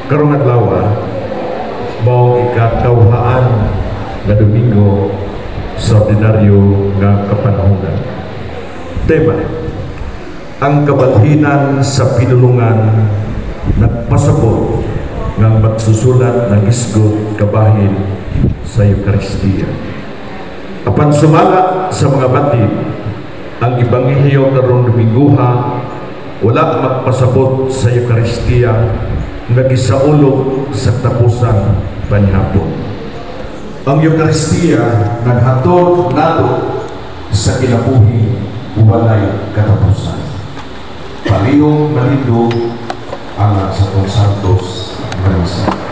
Karong adlaw mao ikatawhaan nga Domingo sa ordinaryo nga kapanahongan. Tema: ang kabalhinan sa pinulungan nagpasabot nga magsusulat ng isgot kabahin sa Eucharistia. Apan sumala sa mga batid, ang Ebanghelyo karong Domingoha wala magpasabot sa Eucharistia nga gisaulog sa tapusan panihapon. Ang Eucharistia naghatod nato sa kinabuhi walay katapusan. Palihong malindog ang sa Santos nga misa.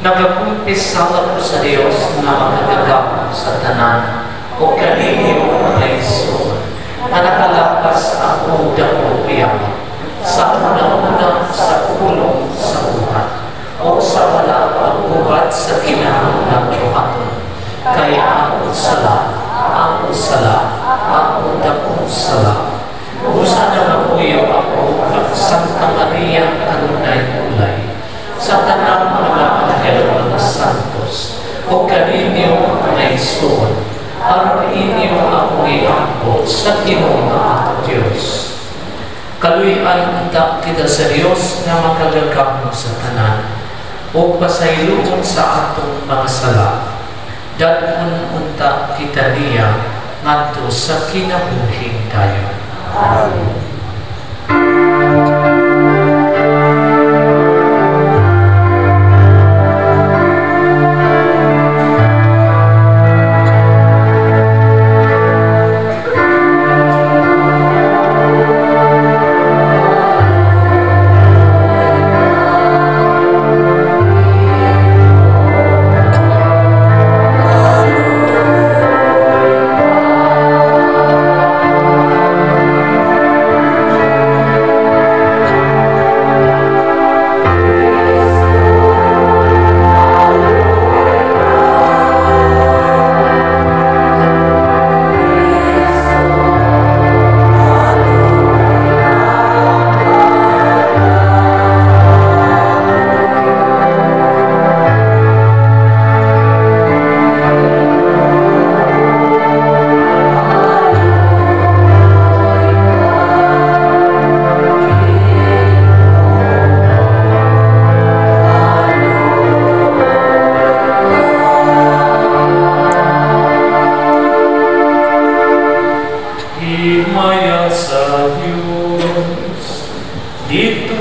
Nagakumpisala ko sa Diyos na makagagap sa tanan o kaninyo mga iso na nakalapas ako dako piyak sa unang-unang sa kulong sa buhat o sa wala pagbuhat sa kinahanglang buhaton. Kaya ako sala, ako dako sala. Usa na mapuyo ako ng Santa Maria kanunay-ulay sa tanang mga anghel mga santos o kaninyo mga isuon para inyo akong iambot sa Ginoo nga ato Diyos. Kaluyan unta kita sa Diyos na makagagamo sa tanan o pasayloon sa atong mga sala. Dadun unta kita niya ngadto sa kinabuhing dayon. Amen.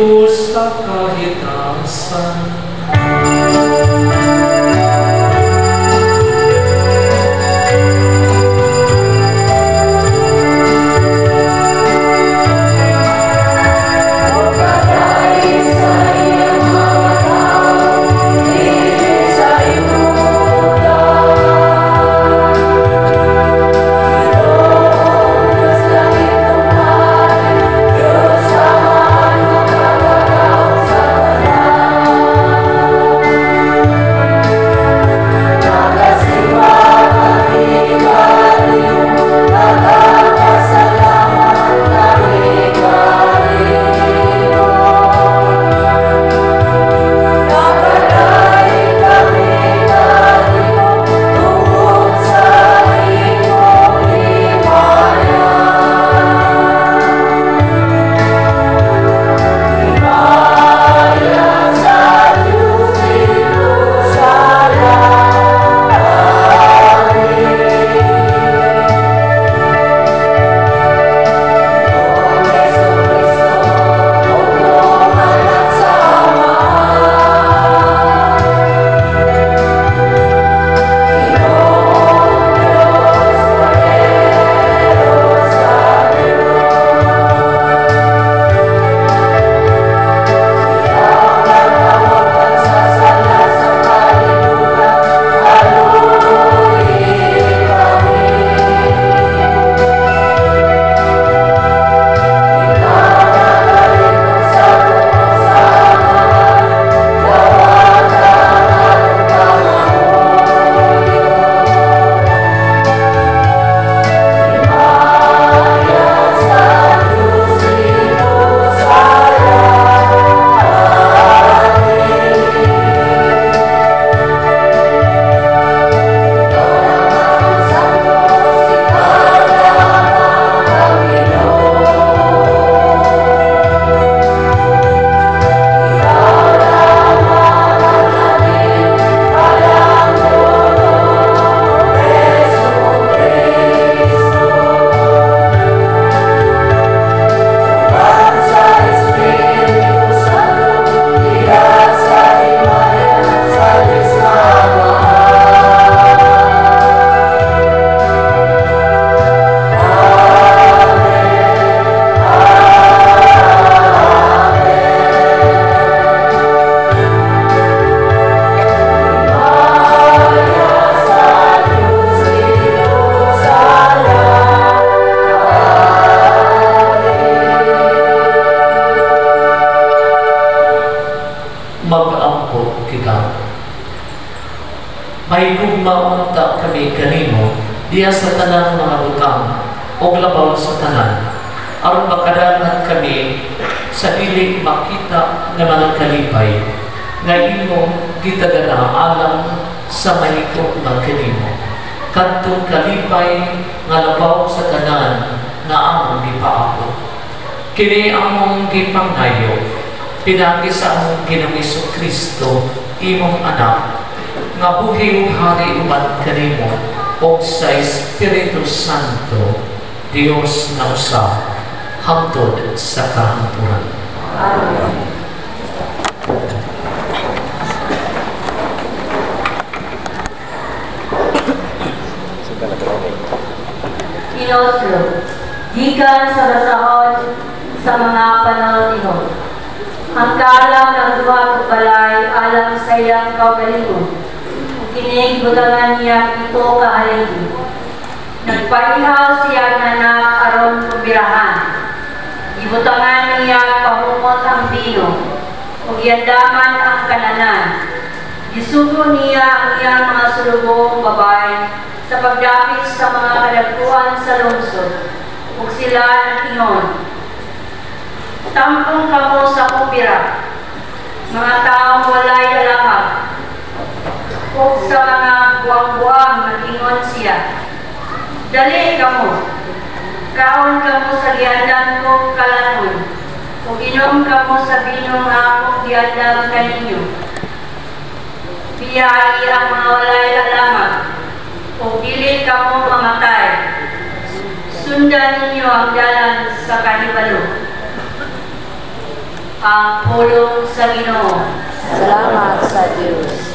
Espiritu sa kahitasan. Mag-ampo kita. May gugmaunta kami kanimo diya sa tanan mga butang o labaw sa tanan aron makadalan kami sa dili makita nga mga kalipay nga imo gitagana alam sa mahigop ng kanimo kadtong kalipay nga labaw sa tanan nga among gipaabot. Kini among gipangnayo pinagi sa among Ginoong Kristo imong anak nga buhi ug hari uban kanimo o sa Espiritu Santo Dios na usa hangtod sa kahangturan. Amen. Inotro, gikan sa basahon sa mga panahon ang kalam ng duha ko balay alam sa iyang kaugalingon. Kining butangan niya ito kahaligi. Nagpaihaw siya ng anak aron kumbirahan. Ibutangan niya pahumot ang bino. Ug yandaman ang kananan. Gisugo niya ang iyang mga sulubong babay sa pagdapit sa mga kadagkuhan sa lungsod. Ug sila nag-ingon. Tampong kamo sa kumbira, mga taong walay alamag. Ug sa mga buwang-buwang nag-ingon siya. Dali kamo, kaon kamo sa giandan ko kalanon, ug inom kamo sa binong nga akong giandan kaninyo. Biyai ang mga walay alamag, ug dili kamo mamatay. Sundan ninyo ang dalan sa kanibalo. ang pulong sa Ginoo. Salamat sa Diyos.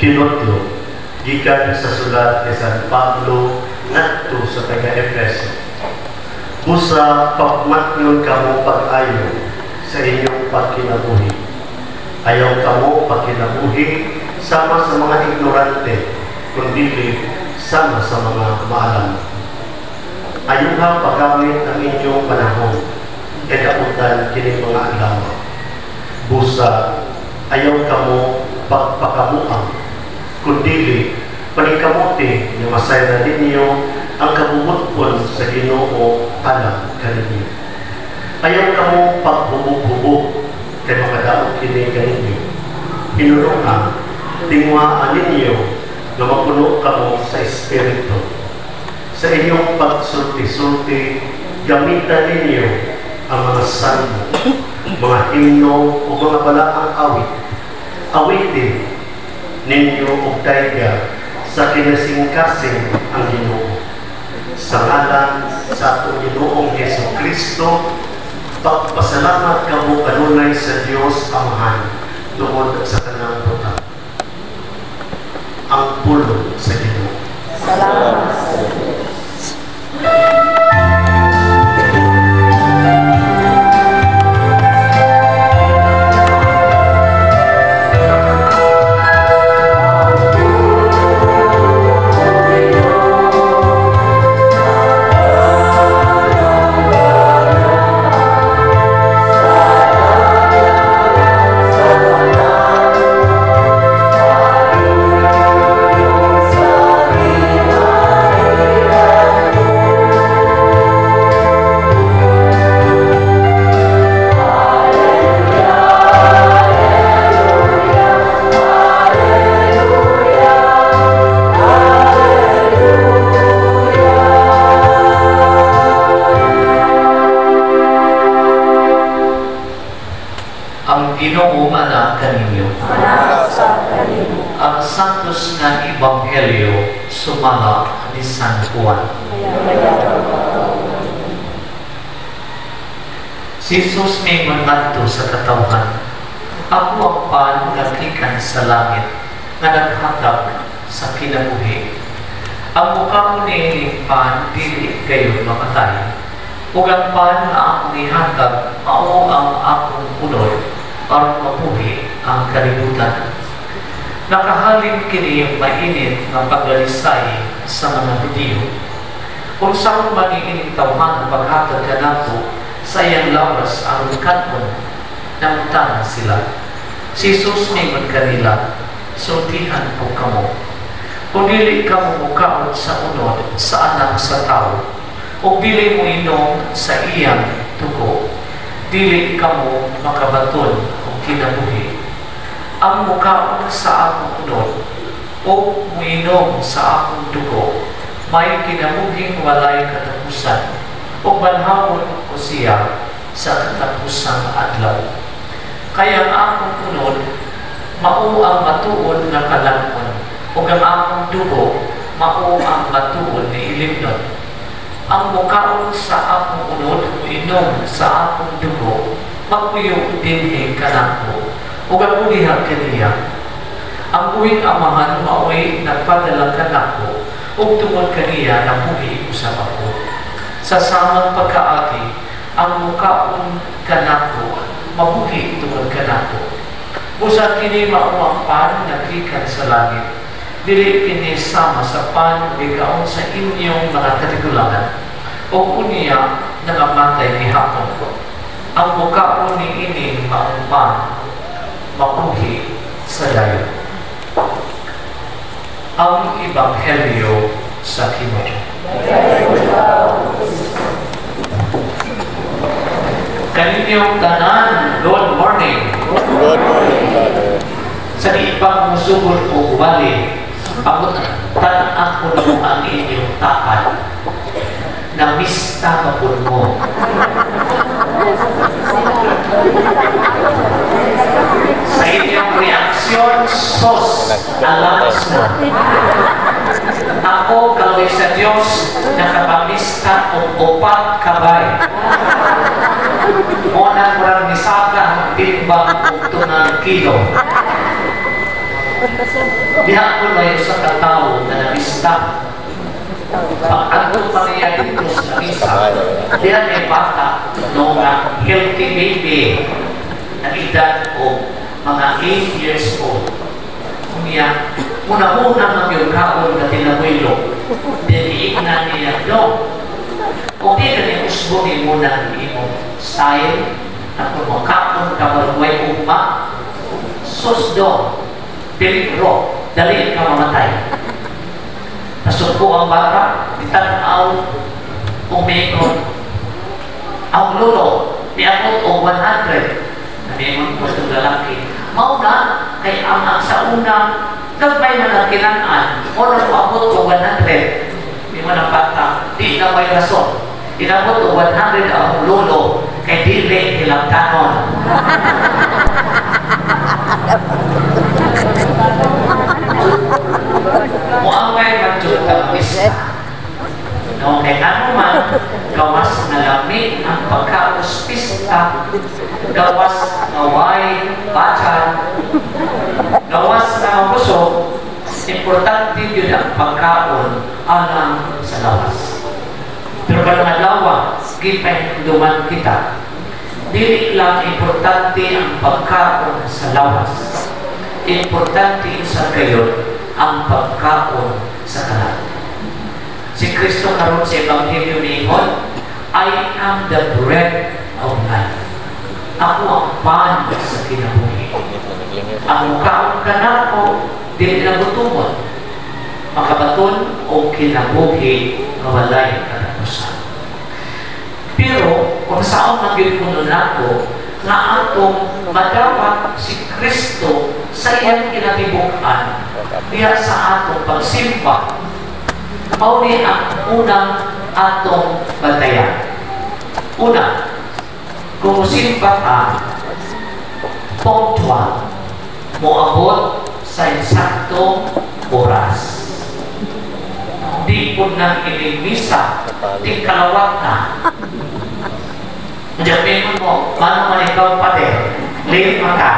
Kinutlo, gikan sa sulat ni San Pablo ngadto sa taga-Efeso. Busa pagmatnon kamo pag-ayo sa inyong pagkinabuhi. Ayaw kamo pagkinabuhi sama sa mga ignorante, kundi sama sa mga maalam. Ayaw nga paggamit ang inyong panahon, kadaputan kini mga alawa. Busa, ayaw kamo pagpakamuang, kundi panikamuti nga masayra ninyo ang kabubutpon sa Ginoo alam kaninyo. Ayaw kamo paghubog-hubog kay makadaot kini kaninyo. Pinulungan tingwaan ninyo na mapuno kamo sa Espiritu. Sa inyong pagsulti-sulti, gamitan ninyo ang mga salmo, mga himno o mga balaang awit. Awitin ninyo og dayga sa kinasingkasing ang Ginoo. Sa ngalan sa atong Ginoong Jesucristo, pagpasalamat kamo kanunay sa Dios Amahan tungod sa kanang butang. Ang pulong sa Ginoo. Salamat sa Diyos. Ginoo mana kaninyo. Ang santos nga ebanghelyo sumala ni San Juan. Si Jesus may mangadto sa katawhan. Ako ang pan nga gikan sa langit nga naghatag sa kinabuhi. Ang mukha ko niining pan dili kayo makatay. Ug ang pan nga akong ihatag mao ang akong unod aron mabuhi ang kalibutan. Nakahalin kini mainit ng paglalisay sa mga Hudyo. Kung saan man iining tawhan ang paghatag kanato sa iyang lawas aron kanon nangutan sila. Si Jesus mingon kanila, sultihan ko kamo. Kung dili kamo mukaon sa unod sa anak sa tao, o dili mo inom sa iyang tugo, dili kamo makabaton o kinabuhi. Ang mukaon sa akong unod o muinom sa akong dugo, may kinabuhing walay katapusan o banhawon ko siya sa katapusang adlaw. Kaya ang akong unod mao ang matuon na kalangkon o ang akong dugo mao ang matuon ni ilimnon. Ang mukaon sa akong unod muinom sa akong dugo magpuyo dinhi kanako ug ang ulihag kaniya. Ang uwing amahan mao'y nagpadala kanako ug tungod kaniya nabuhi usab ako. Sa samang pagkaagi ang mukaon kanako mabuhi tungod kanako. Busa kini mao ang pan nga gikan sa langit. Dili kini sama sa pan gikan sa inyong mga katigulangan o unya nangamatay gihapon ko. Ang mukaon ni ini maong pan mabuhi sa dayon. Ang ebanghelyo sa Ginoo. Kaninyong tanan, good morning. Good morning, Father. Sa ibang musugod o bali, abot tan ako mo ang inyong tapat na mista mapun mo. Sa inyong reaksyon, sos, alas mo. Ako, kalawig sa Diyos, nakapamista o upat kabay. Muna kurang nisaka ang timbang o tunang kilo. Diha ko na yung sa katao na namista. Pag-agto pa niya dito sa misa, diha may bata no nga healthy baby na edad o mga 8 years old. Kumiya, muna-muna mag-yung-kaon na tinabuilo. Diniig na niya, no. Kung di na niya usbogin muna ang imong style na kung makapon ka maluway umma, susdo, peligro, dali ka mamatay. Nasuko ang bata, itanaw, umikot, ang lulo, niabot o 100. Namingon ko itong lalaki, mauna kay ang sa una nagmay na nagkinaan o nag-abot ko 100 di mo na bata di na may rason inabot ko 100 ang lolo kay dili ilang kanon muangay magjuta isa no kay ano man gawas na lamig ang pagka-ospista gawas na way bacan gawas na mabusog importante yun ang pagkaon alang sa lawas pero ba nga lawa gipay duman kita dili lang importante ang pagkaon sa lawas importante sa gayon ang pagkaon sa kalat si Kristo karon sa Ebanghelyo niingon, I am the bread of life. Ako ang pan sa kinabuhi. Ang mukhaong kanako, dili na gutumon. Makabaton o kinabuhi na walay katapusan. Pero, kung saan naging nako, nga atong madapat si Kristo sa iyang kinatibukan diya sa atong pagsimba mauni ang unang atong bantayan. Una, kung simba ka, punctual, moabot sa insaktong oras. Di po nang inimisa, di kalawat na. Diyan mo, paano man ikaw pati? Lima ka.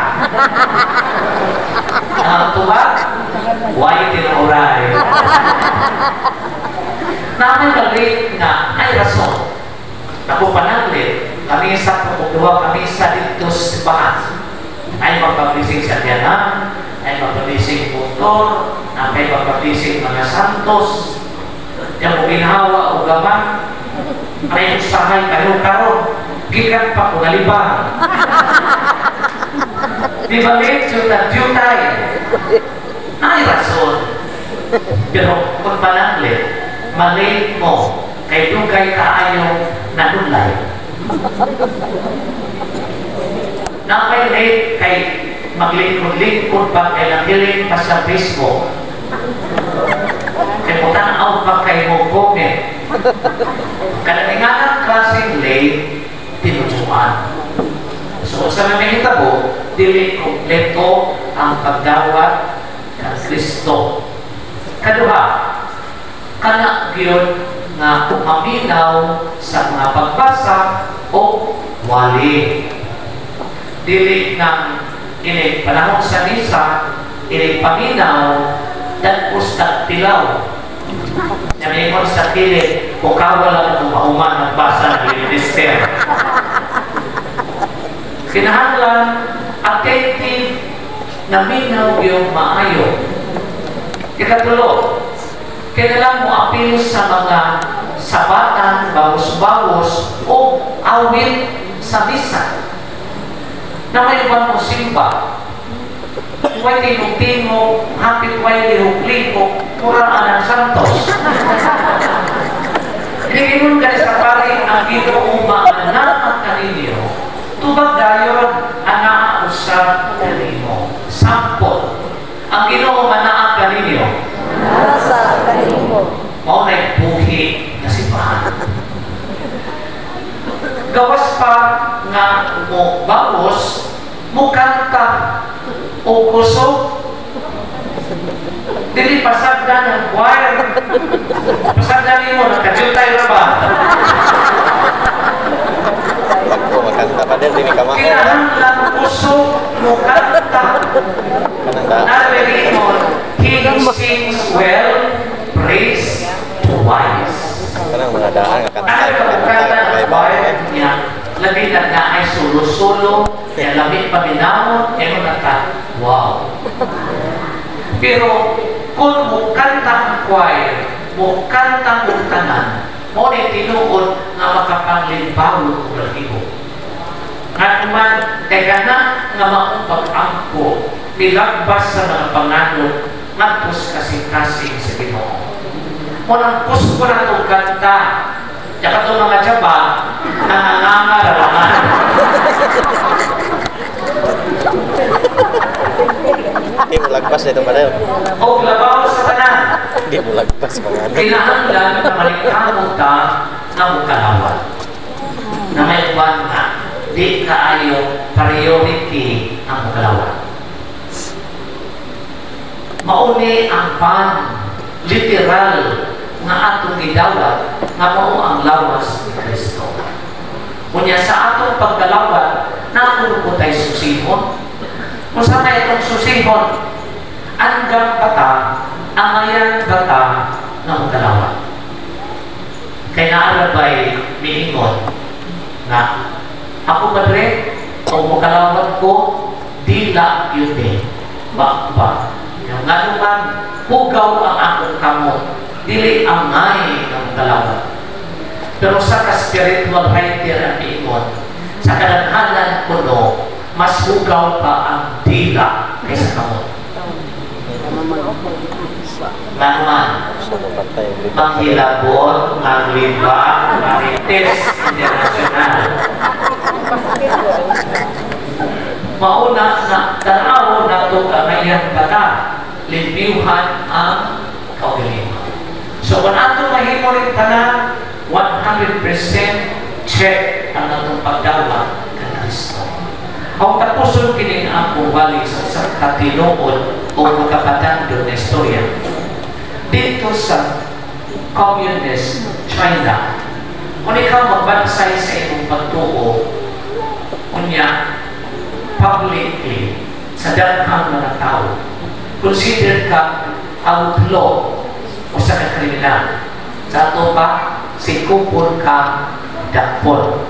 Tuwag, why tinuray? Namin galit na ay rason. Ako panaglit, kami sa pagkukuha, kami sa dito simbahan. Ay magpablising sa tiyanan, ay magpablising motor, ay magpablising mga santos, yung ginhawa o gaman, ay usahay kayo karon, gikan pa ko nalibang. Di balik, jutay. Ay rason. Pero kung panaglit, mali mo kay dugay kaayo nanulay na late kay maglingkod-lingkod pa kay nakiling pa sa Facebook kay mutanaw pa kay mo comment kanalinganan klaseng late tinutuan so sa mga hitabo dili kompleto ang pagdawat ng Kristo kaduha kana gyud nga maminaw sa mga pagbasa o wali dili nang ini panahon sa misa ini paminaw dan ustad tilaw namin mo sa kilid kukawal lang kung mauman nagbasa ng minister kinahanglan attentive na minaw yung maayo ikatulo kailangan mo apil sa mga sabatan, bawos-bawos o awit sa misa na may ibang mo simba huwag tinong-tingo hapit huwag lihok-lihok muraan ang santos iliginon ka sa pari ang Ginoo maanaman kaninyo tubag dayon ang usap kanimo sampol ang Ginoo manaan kaninyo Nasa kanimo. Mau naik buhi na simbahan. Gawas pa nga mo baos, mo kanta o kusog. Dili pasagdan ng choir. Pasagdan mo, nakajutay na ba? Ako makanta pa din, hindi ka makanta. Kinahanglan kusog, mo kanta. Narinig mo, He sings well, praise twice. Kanang mga daan, kakanta Ang kanta niya, labi na ay solo-solo, yan labi paminamon, yan mo wow. Pero kung mo kanta ang choir, mo kanta ang tanan, mo ni tinuod na makapanglimpaw o lagibo. Nga naman, kaya na nga maong pag-angko, nilagbas sa mga panganod, ngapos kasing-kasing sa Ginoo. Munang puso ko na itong kanta, tsaka itong mga jaba, nangangaralangan. Hindi mo lagpas nito, Padel. O labaw sa tanan. Hindi mo lagpas mga ano. Kinahanglan na malikhamon ka na mukalawan. Na may uban nga, di kaayo priority ang mukalawan. Mauni ang pan, literal nga atong gidawat nga mao ang lawas ni Kristo. Kunya sa atong pagkalawat, nakuno po tayo susihon. Kung saan na itong susihon, hanggang bata, amayan bata ng kalawat. Kaya naarabay miingon na ako padre, kung makalawat ko, dila yun din. Ba? Yung nga naman, pugaw ang akong kamot, dili angay ng kalawat. Pero sa spiritual writer ang miingon, sa kadaghanan ko no, mas hugaw pa ang dila kaysa kamot. Naman, manghilabot, mangliba, marites international. Mauna na tanaw na ito kamayan bata, limpiuhan ang kaugalingan. So, kung ato mahimo rin tanan, 100% check ang atong pagdawa kay Kristo. Ang tapuson kining ang wali sa katinuod o magkapatando na istorya. Dito sa communist China, kung ikaw magbansay sa imong pagtuo, kunya, publicly, sa daghang mga tao, consider ka outlaw o sa kakriminal. Sa ato pa, si kupon ka dakpon.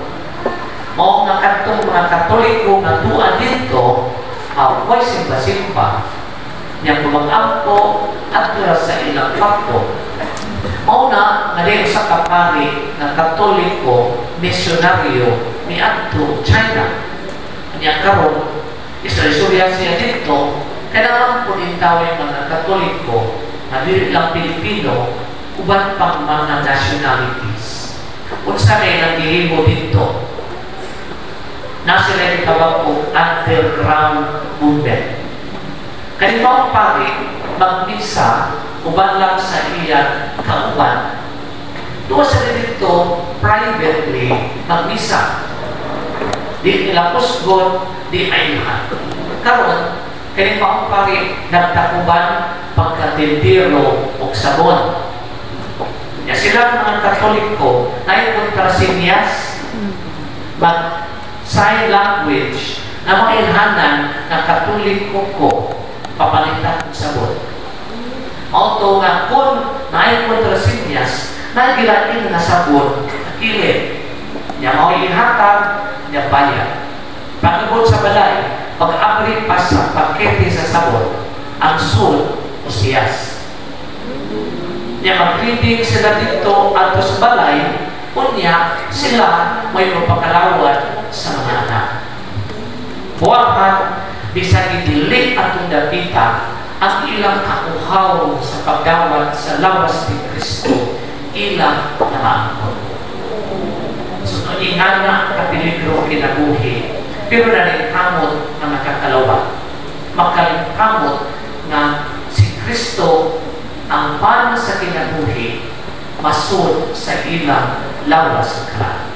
Mao nga kadtong mga Katoliko nga tuan dito, way simba-simba, niya kumag-ampo at sa ilang pakto. Mao na nga sa kapari ng Katoliko misyonaryo ni adto China. Niya karon istorya siya dito, kailangan po din tawag mga Katoliko na dili lang Pilipino, uban pang mga nationalities. Kung sa may nagihimo dito, nasa sila itawag po underground movement. Kanina ang pari, magbisa, uban lang sa iya kauban. Doon sila dito, privately, magbisa. Di nila kusgon, di ayuhan. Karon, kanina ang pari, nagtakuban, pagkatindiro o sabon. Ya sila mga Katoliko, na kontrasinyas, sign language na mailhanan ng Katoliko ko papalitan ng sabon. Auto nga kung na kontrasinyas na gilain na sabon kilid niya mauihatag niya bayad. Pagabot sa balay, pag-abri pa sa pakete sa sabon, ang sul o siyas. Niya mag-reading sila dito at sa balay, unya sila may mapakalawat sa mga anak. Buwahan, bisag idili atong dapita ang ilang kauhaw sa pagdawat sa lawas ni Kristo, ilang namaangkon. So, ingana kapiligro kinabuhi, pero nalinkamot na nakakalawat. Makalinkamot na si Kristo ang pan sa kinabuhi, masud sa ilang lawas ka.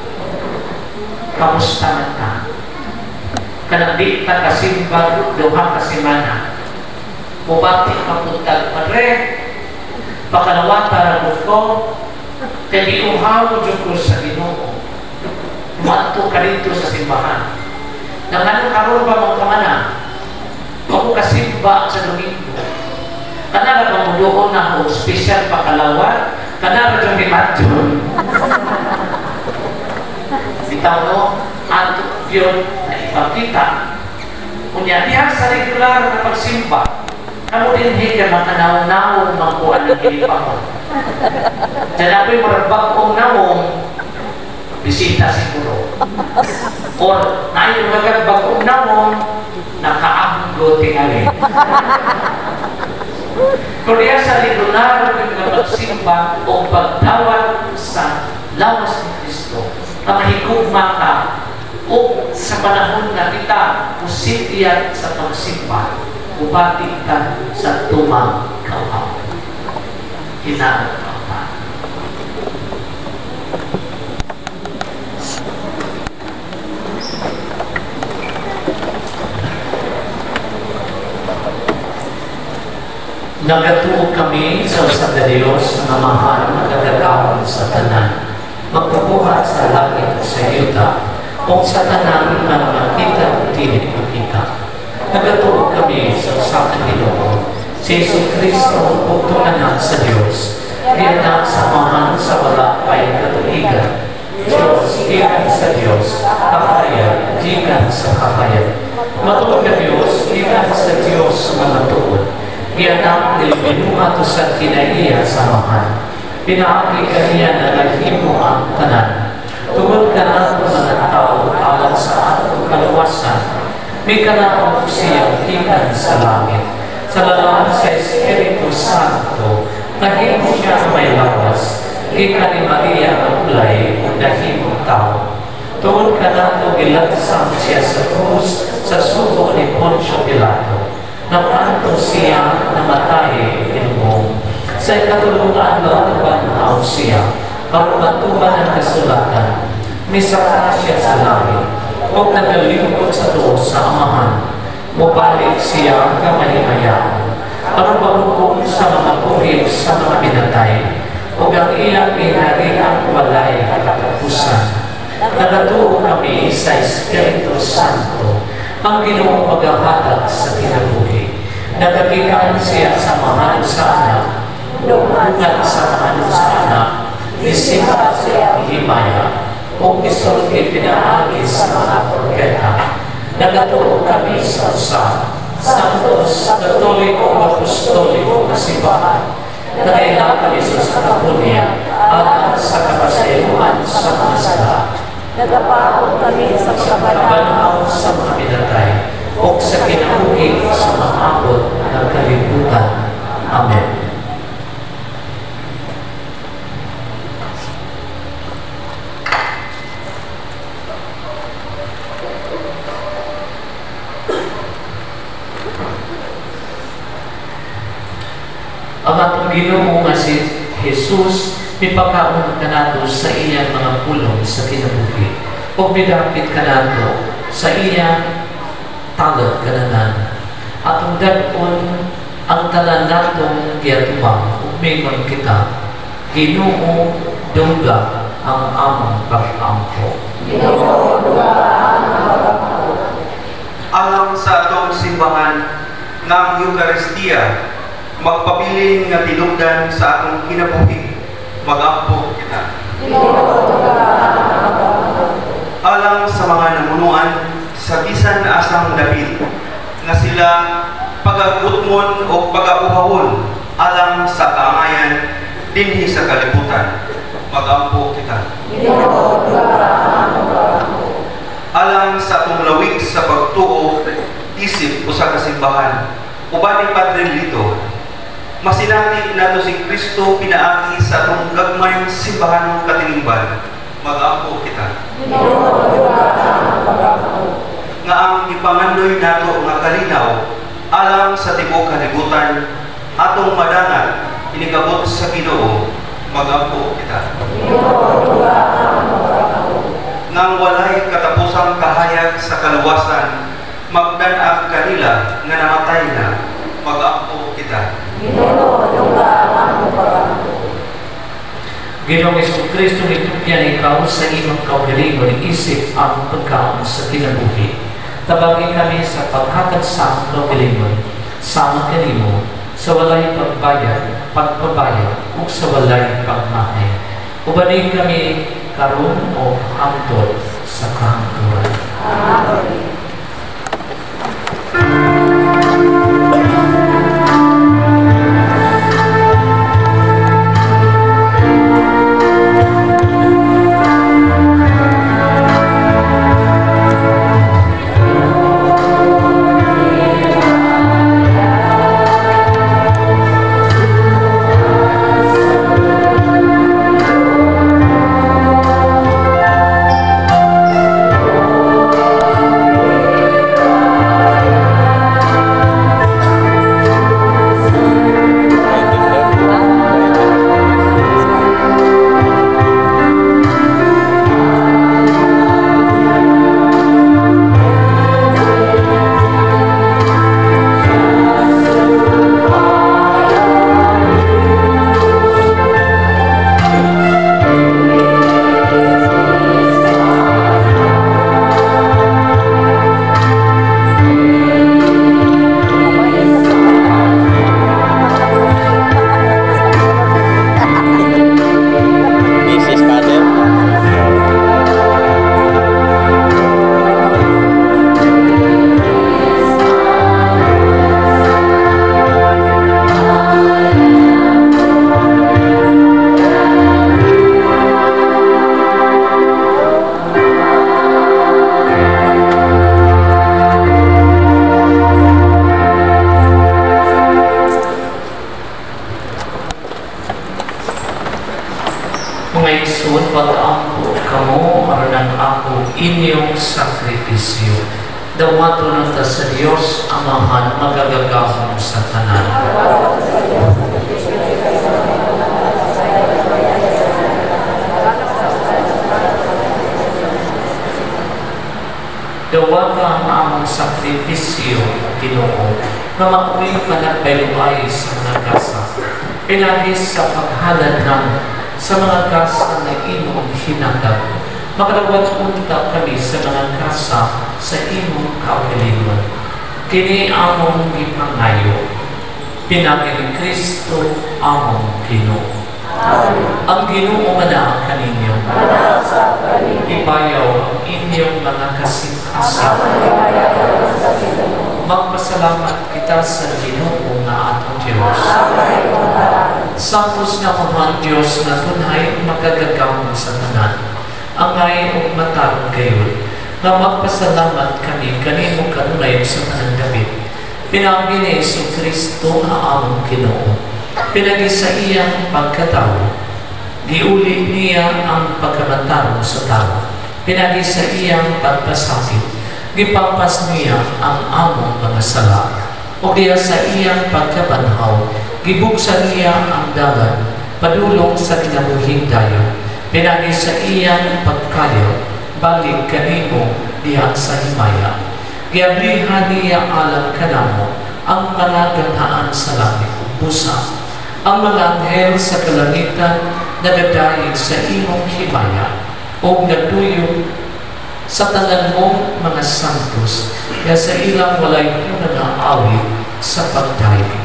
Kamusta man ka? Kanang di ka kasimbag duha ka semana. Mubati ka puntag padre, pakalawat para ko, kaya iuhaw dyan ko sa Ginoo. Umanto ka dito sa simbahan. Nang anong karoon ba mong kamana? Ako kasimba sa Domingo. Kanara bang mudoon na ako special pakalawat? Kanara dyan imatyon. Bitaw no, ato yun na ipagkita. Kunya, diyan sa regular na pagsimba, ano din higa makanaw-nawong magkuhan ng hilipakon. Diyan ako'y marabag-ong nawong bisita siguro. Or, naayong magabag-ong nawong nakaanggo tingali. Kaya sa regular na pagsimba o pagdawat sa lawas ni Kristo, na mahigugma ka o sa panahon na kita usipiyat sa pagsimba, upati ka sa tumang kawaw. Hinaot ka pa. Nagatuog kami sa usab na Dios na mahal nagagawon sa tanan, magpubuhat sa langit at sa yuta, o sa tanan na makita dili makita. Nagatuog kami sa usab na Ginoo, si Jesucristo pagtunanan sa Dios, riyanak sa mahal sa wala pay katuigan. Diyos, iyan sa Diyos, kakaya, gikan sa kakaya. Matuod ka Diyos, iyan sa Diyos mga tuod. Iyanak nilipinuha to sa kinaiya sa mahal. Pinaaki ka niya na naghimo ang tanan. Tungod ka na ito mga tao alam sa atong kaluwasan. May kanaong siyang ikan sa langit. Sa lalaan sa Espiritu Santo, nahimo siya may lawas. Ika ni Maria ang ulay, nahimo tao. Tungod ka na ito gilatsang siya sa krus sa subo ni Poncio Pilato. Nakanto siya namatay ilmong. Sa ikatulungan laban siya, pagmatuban ang kasulatan, misaka siya sa langit, o nagalingkod sa tuos sa amahan, mubalik siya kamahimayaan, pagpagukong sa mga buhig sa mga pinatay, o ang iyang inariang walay katapusan. Nagatuo kami sa Espiritu Santo, ang Ginoong maghahatag sa kinabuhi. Nagagikan siya sa mahal sa anak, nungan sa mahal sa anak, isipat siya himaya, o isulti pinaagi sa mga propeta. Nagatuo kami sa usa, santos, katoliko, apostoliko, simbahan, nagailang kami sa kapunya, at sa kapasayuan sa mga sala. Nagapahon kami sa kabanaw sa mga pinatay o sa kinabuhi sa mga abot ng kalibutan. Amen. Ang atong Ginoo nga si Jesus mipakaon ka nato sa iyang mga pulong sa kinabuhi o bidapit ka nato sa iyang talad kananan atong dagkon ang tanan natong giatubang ug mingon kita Ginoo dungga ang among pag-ampo. Ginoo dungga ang among pag-ampo. Alang sa atong simbahan ng Eucharistia magpabiling nga tinugdan sa atong kinabuhi, mag-ampo kita. Alang sa mga namunuan sa bisan na asang David, nga sila pagagutmon o pagabuhawon alang sa kaangayan dinhi sa kalibutan, mag-ampo kita. Alang sa atong lawig sa pagtuo, isip o sa kasimbahan, uban ni Padre Lito, masinati nato si Kristo pinaagi sa atong gagmayng simbahanong katilingban, mag-ampo kita. Nga ang ipangandoy nato nga kalinaw alang sa tibuok kalibutan atong madangat inikabot sa Ginoo, mag-ampo kita. Nang walay katapusang kahayag sa kaluwasan magdan-ag kanila nga namatay na, mag-ampo kita. Ginoong Jesucristo, nitugyan ikaw sa imong kaugalingon, isip ang pagkaon sa kinabuhi. Tabagin kami sa paghatag sa kaugalingon, sama kanimo, sa walay pagbayad, pagpabayad, o sa walay pagmahay. Ubanin kami karon o hangtod sa kahangturan. Amen. Mga igsoon, pag-ampo kamo aron ako inyong sakripisyo. Dawato na ta sa Dios Amahan magagagahom sa tanan. Dawata ang among sakripisyo, Ginoo, na makuwi panagbayuay sa mga kasa. Pinagis sa paghalad ng sa mga kasa na imong hinagad. Makadawat unta kami sa mga kasa sa imong kaugalingon. Kini among gipangayo. Pinagi ni Kristo among Ginoo. Ang Ginoo mana kaninyo. Ibayaw ang inyong mga kasing-asa. Magpasalamat kita sa Ginoo nga atong Diyos. Sampos nga mga Diyos na tunay magagagawin sa tanan. Angay o matarong gayon na magpasalamat kami kanino kanunay sa tanang David. Pinagi ni Kristo na among Ginoo. Pinagi sa iyang pagkatao. Giuli niya ang pagkamataro sa tao. Pinagi sa iyang pagpasakit. Gipampas niya ang among mga sala. O kaya sa iyang pagkabanhaw, gibuksan niya ang dalan, padulong sa kinabuhing dayon. Pinagi sa iyang pagkayo, balik kanimo diha sa himaya. Giablihan niya alam kanamo ang mga ganhaan sa langit busa. Ang mga anghel sa kalangitan nagadayeg sa imong himaya o nagtuyo sa tanan mong mga santos kaya sa ilang walay nag-aawit sa pagdayeg.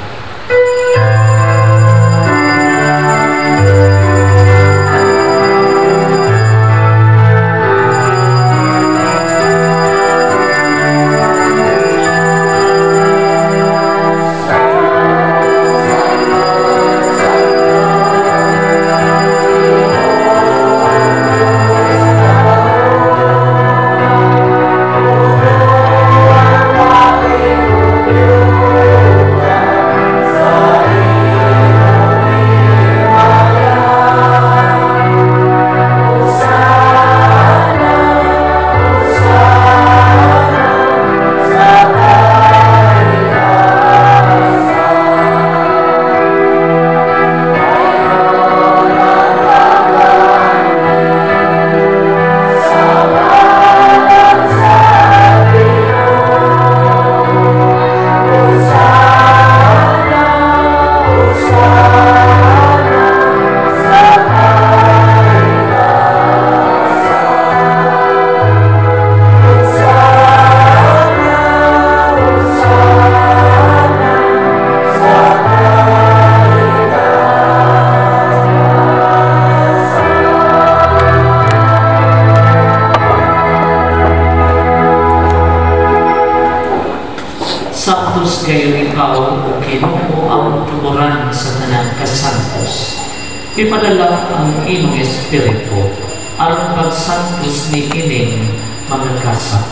Ipadala ang imong Espiritu aron pagsantos ni kining mga kasa.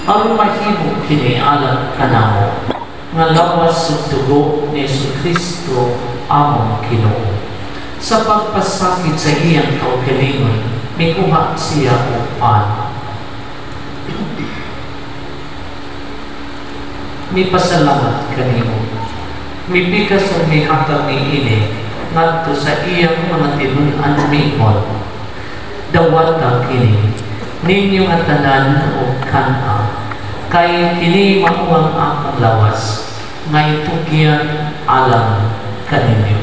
Aron mahimo kini alam kanamo nga lawas sa dugo ni Kristo among Ginoo. Sa pagpasakit sa iyang kaugalingon, mikuha siya og pan. Mipasalamat kanimo. Mipikas ang mihatag ni ini ngadto sa iyang mga tinun-an mingon. Dawata kini ninyo nga tanan o kana kay kini mao ang akong lawas ngay tugyan alam kaninyo.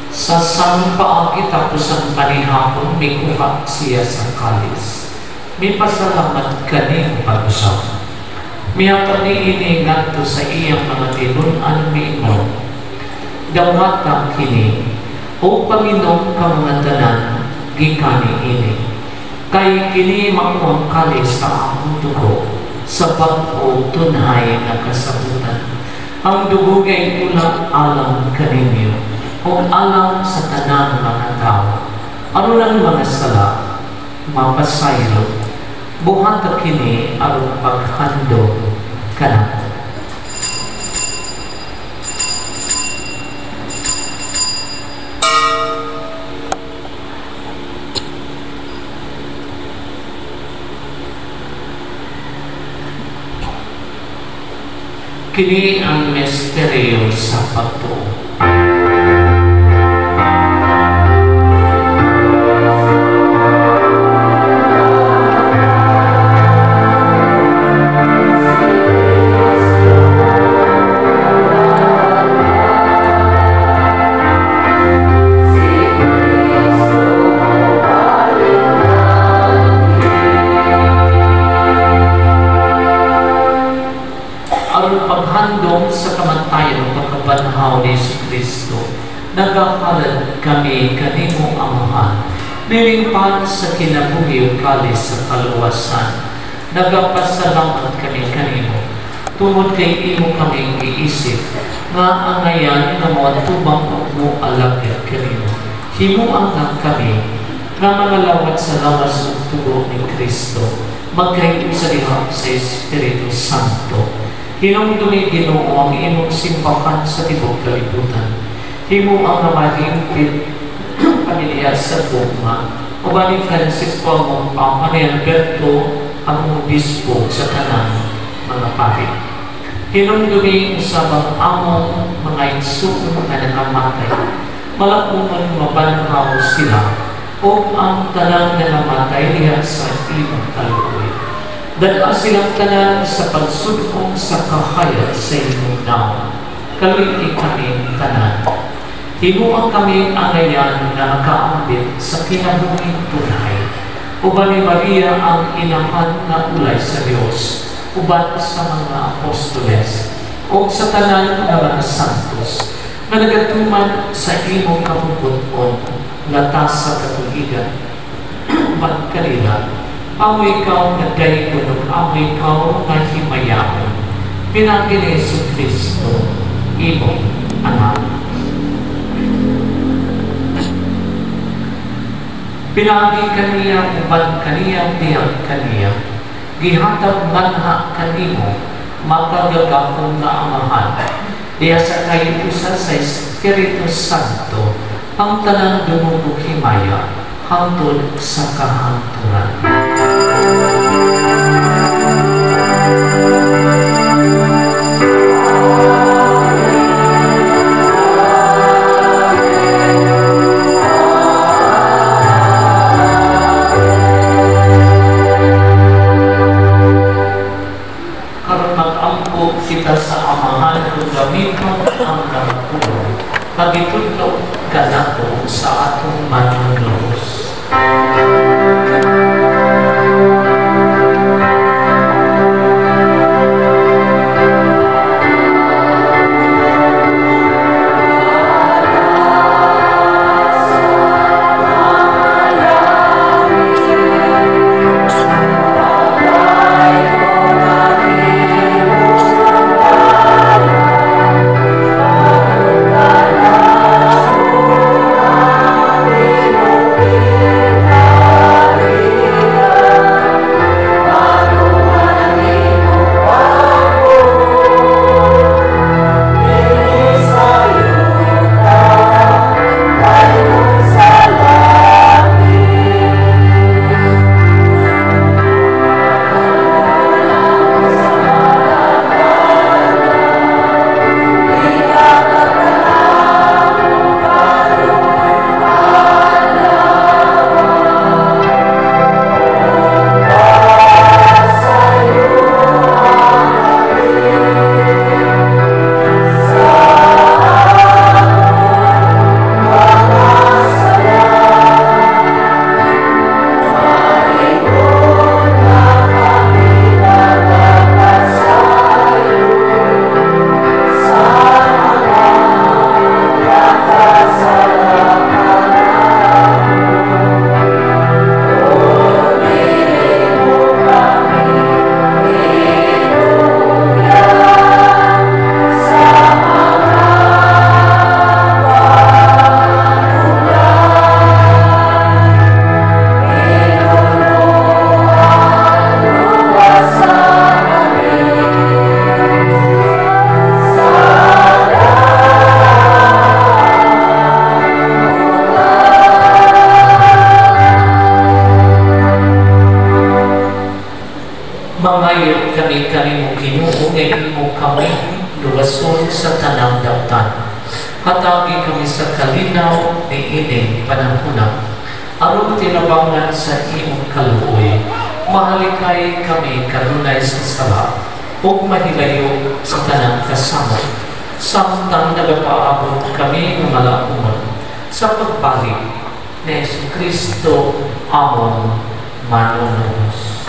Sa sampaang itapos ang panihapon, may kuha siya sa kalis. May pasalamat kaning pag-usap. Miyakon ni ini ngadto sa iyang mga tinun-an mingon. Dawata kini, o Panginoon ka mga tanan, gikani ini. Kay kini mao ang kalis sa akong dugo, sa bag-o tunay na kasabutan. Ang dugo kay ulang alam kaninyo, o alam sa tanang mga tao. Ano lang mga sala, mapasaylo, buhat kini aron paghandog kanako. Kini ang misteryo sa pagtuo. Paghandong sa kamatayon ng pagkabanhaw ni Kristo, nagahalad kami kanimo Amahan, nilingpan sa kinabuhi kali sa kaluwasan. Nagapasalamat kami kanimo, tungod kay imo kaming iisip, nga angayan na mo tubang mo alagad kanimo. Himuang lang kami, nga mga lawat sa lawas ng tugo ni Kristo, magkayo sa liham sa Espiritu Santo. Hinumdumi Ginoo ang imong simbahan sa tibok kalibutan. Himo ang namahimpit pamilya sa tugma. Uban ni Francisco ang Papa ni Alberto ang obispo sa tanang mga pari. Hinumdumi usabang among mga igsoon na nakamatay. Malakuman mabanhaw sila o ang tanang na namatay niya sa imong kaluoy. Dala silang tanan sa pagsudkong sa kahayat sa inyong naon. Kaliti kami tanan. Himuang kami angayan na nakaambit sa kinabuhing tunay. Uban ni Maria ang inahan na ulay sa Diyos, uban sa mga apostoles, o sa tanan ng mga santos, na nagatuman sa imong kapuputon, latas sa katuligan, uban kanila. Amo ikaw na dayunon, amo ikaw na himayamon. Pinagi ni Yesu Kristo, imong anak. Pinagi kaniya, uban kaniya, biyag kaniya. Gihatag manha kanimo, magagagakong na Amahan. Diya sa kayo usa sa Espiritu Santo, ang tanang dumubog himaya, hangtod sa kahanturan. Karon mag-ampo kita sa Amahan kung gamiton ang nagpuno, pagitudlo kanako sa atong manunubos. Mangayot kami kanimo Ginoo nga imo kami luwason sa tanang daptan. Hatagi kami sa kalinaw ni ining panahuna. Aron tinabangan sa imong kaluoy, mahalikay kami kanunay sa sala ug mahilayo sa tanang kasama. Samtang nagapaabot kami ng malaumon sa pagbalik ni Jesucristo amon manunubos.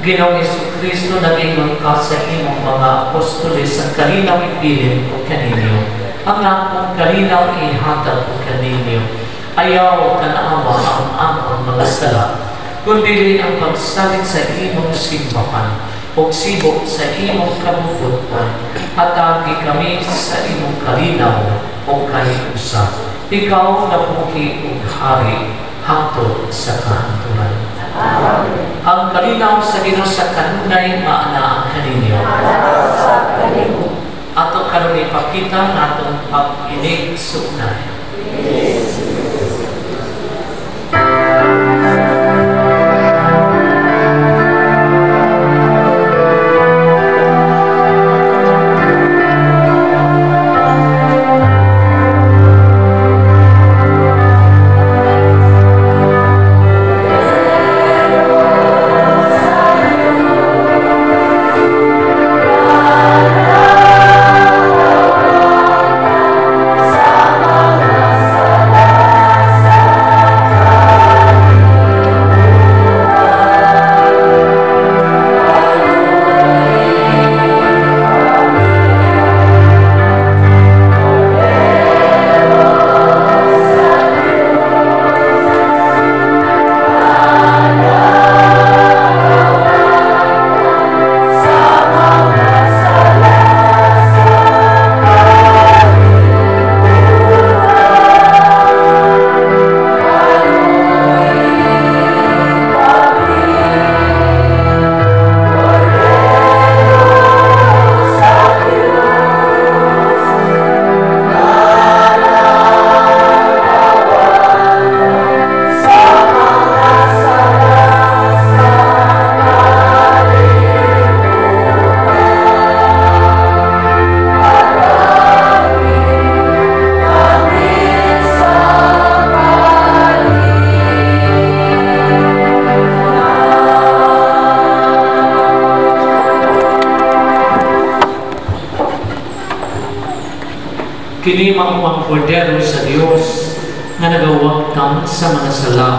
Ginoong Jesucristo, nag-ingon ka sa imong mga apostoles ang kalinaw ibilin o kaninyo. Ang akong kalinaw ihatag o kaninyo. Ayaw kanaawa ang among mga sala, kundi ang pagsalit sa imong simbahan o sibok sa imong kabufutan. Hatagi kami sa imong kalinaw o kaniusa. Ikaw na buhi o hari hangtod sa kahanturan. Ang kalinaw sa Ginoo sa kanunay maana ang kaninyo. Ato karon ipakita natong pag-inig sugnay. Kini mamuang kordero sa Dios nga nagawagtang sa mga sala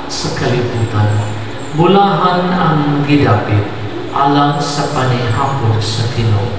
sa kalibutan. Bulahan ang gidapit alang sa panihapon sa Ginoo.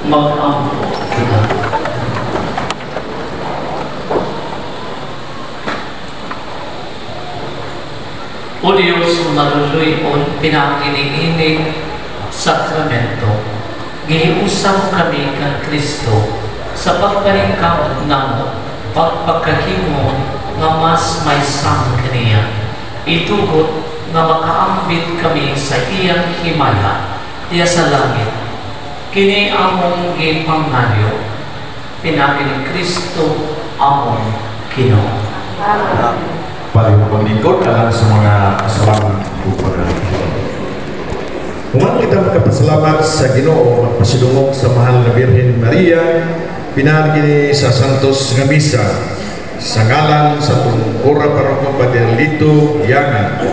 Mag-ampo kita. O Diyos, maluloy-on pinakiniinig sakramento, giniusap kami kang Kristo sa pagpaningkamot namo, pagpagkahimo nga mas may sang kaniya. Itugot nga makaambit kami sa iyang himaya, tiya sa langit. Kini among gipangaryo, pinakinig Kristo among Ginoo. Paling paglingkod alang sa mga kasalanan upang Human kita magkapasalamat sa Ginoo, magpasidungog sa mahal na Birhen Maria, pinagini sa Santos nga Misa, sa ngalan sa Ora Paroko Padre Lito Yangan,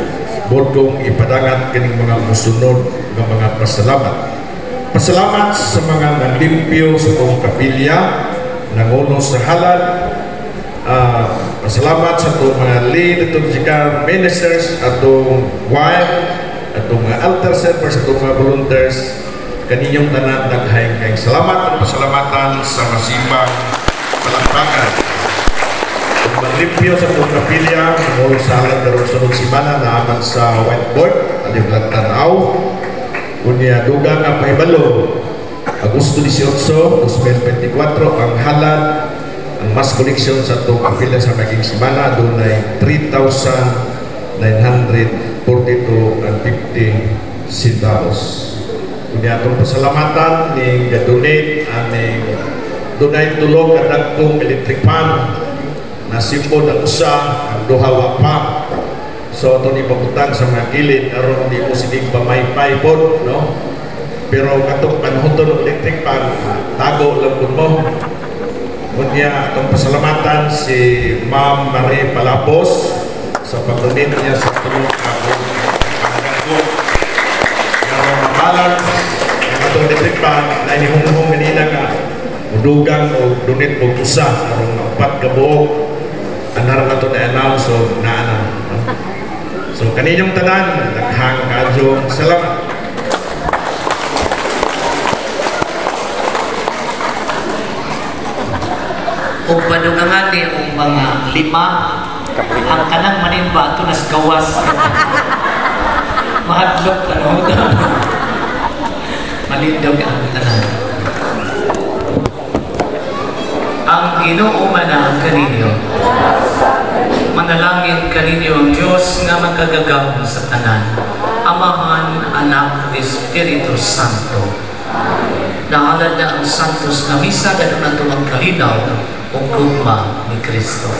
bodong ipadangat kining mga musunod ng mga pasalamat. Pasalamat sa mga naglimpyo sa itong kapilya, nanguno sa halad, pasalamat sa itong mga lay liturgical ministers, atong choir, atong mga altar servers, atong mga volunteers, kaninyong tanan daghayng kayong salamat at pasalamatan sa masibang palakpakan. Ang maglimpyo sa itong kapilya, nanguno sa halad karon sunod simana na aman sa whiteboard, aliblag tanaw, unya dugang ang pahibalo Agosto 18, 2024 ang halad ang mass collection sa itong kapila sa maging simana doon ay 3,942.50 centavos. Unya itong pasalamatan ni donate aning donate tulong kadagkong electric fan na simbo ng usa ang duhawa pa. So ito ni pagutang sa mga kilid aron di mo sinig pamaypay po, no? Pero katong panhuton ng electric pan tago lang po mo. Kunya itong pasalamatan si Ma'am Marie Palapos sa pag-donate niya sa tulong ako pangagod. Pero mabalance ang itong electric pan na inihumhum kanina nga mudugang o donate o tusa aron upat ka buok anaran na ito na-announce o na-announce. So kaninyong tanan, naghang kadyo, salamat. Kung panungangan ni ang mga lima, ang kanang manimba ito nas gawas. Mahadlok ka no? Malindog ang tanan. Ang Ginoo manang kaninyo. Manalangin kaninyo ang Diyos nga magkagagaw sa tanan, Amahan, Anak, Espiritu Santo. Nahalad na ang Santos na Misa, gano'n na ito ang kalinaw o gugma ni Kristo.